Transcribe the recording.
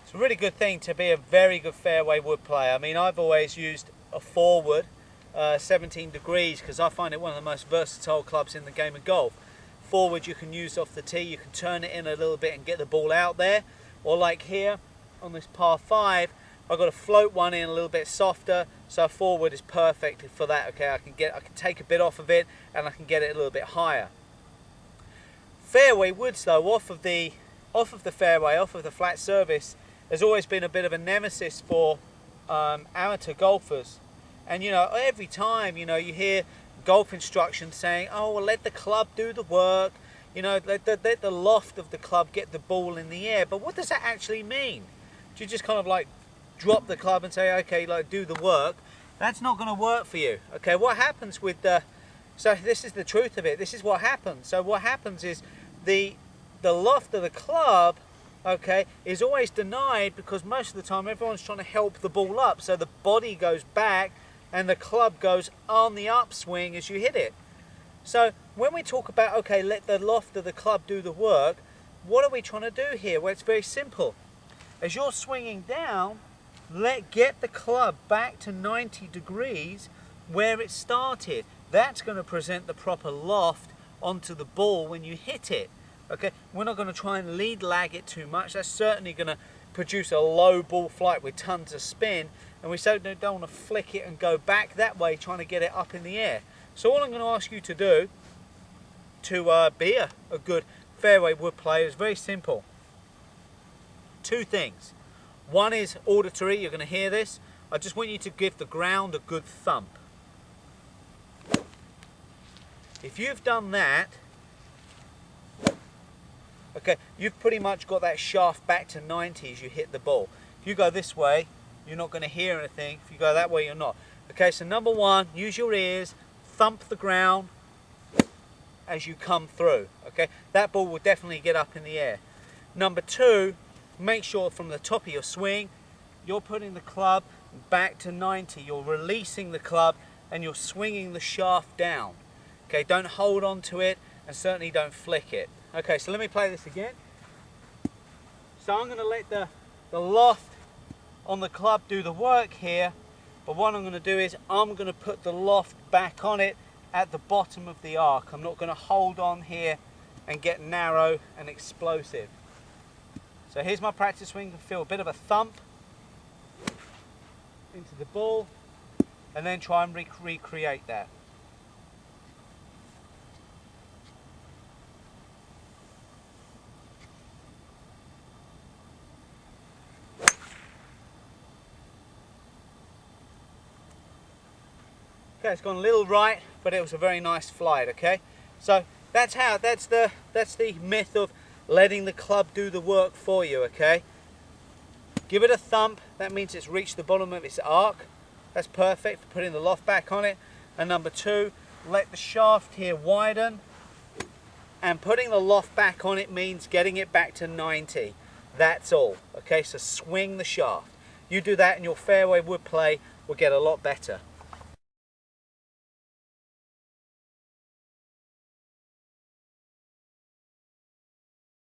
It's a really good thing to be a very good fairway wood player. I mean, I've always used a forward 17 degrees because I find it one of the most versatile clubs in the game of golf. Forward you can use off the tee, you can turn it in a little bit and get the ball out there. Or like here on this par 5, I've got to float one in a little bit softer, so forward is perfect for that. Okay, I can take a bit off of it and I can get it a little bit higher. Fairway woods though, off of the fairway, off of the flat surface, has always been a bit of a nemesis for amateur golfers. And you know, every time you hear golf instructions saying, oh well, let the club do the work, you know, let the loft of the club get the ball in the air. But what does that actually mean? Do you just kind of like drop the club and say, okay, like do the work? That's not going to work for you. Okay, what happens with so this is the truth of it, this is what happens. So what happens is the loft of the club, okay, is always denied because most of the time everyone's trying to help the ball up, so the body goes back and the club goes on the upswing as you hit it. So when we talk about, okay, let the loft of the club do the work, what are we trying to do here? Well, it's very simple. As you're swinging down, get the club back to 90 degrees where it started. That's going to present the proper loft onto the ball when you hit it. Okay, we're not going to try and lead lag it too much. That's certainly going to produce a low ball flight with tons of spin, and we certainly don't want to flick it and go back that way trying to get it up in the air. So all I'm going to ask you to do to be a good fairway wood player is very simple. Two things. One is auditory, you're going to hear this. I just want you to give the ground a good thump. If you've done that, okay, you've pretty much got that shaft back to 90 as you hit the ball. If you go this way, you're not going to hear anything. If you go that way, you're not. Okay, so number one, use your ears, thump the ground as you come through. Okay, that ball will definitely get up in the air. Number two, make sure from the top of your swing, you're putting the club back to 90. You're releasing the club and you're swinging the shaft down. Okay, don't hold on to it and certainly don't flick it. Okay, so let me play this again. So I'm going to let the loft on the club do the work here, but what I'm going to do is I'm going to put the loft back on it at the bottom of the arc. I'm not going to hold on here and get narrow and explosive. So here's my practice swing. You can feel a bit of a thump into the ball and then try and recreate that. Okay, it's gone a little right, but it was a very nice flight. Okay, so that's the myth of letting the club do the work for you. Okay, give it a thump. That means it's reached the bottom of its arc. That's perfect for putting the loft back on it. And number two, let the shaft here widen, and putting the loft back on it means getting it back to 90. That's all. Okay, so swing the shaft. You do that and your fairway wood play will get a lot better.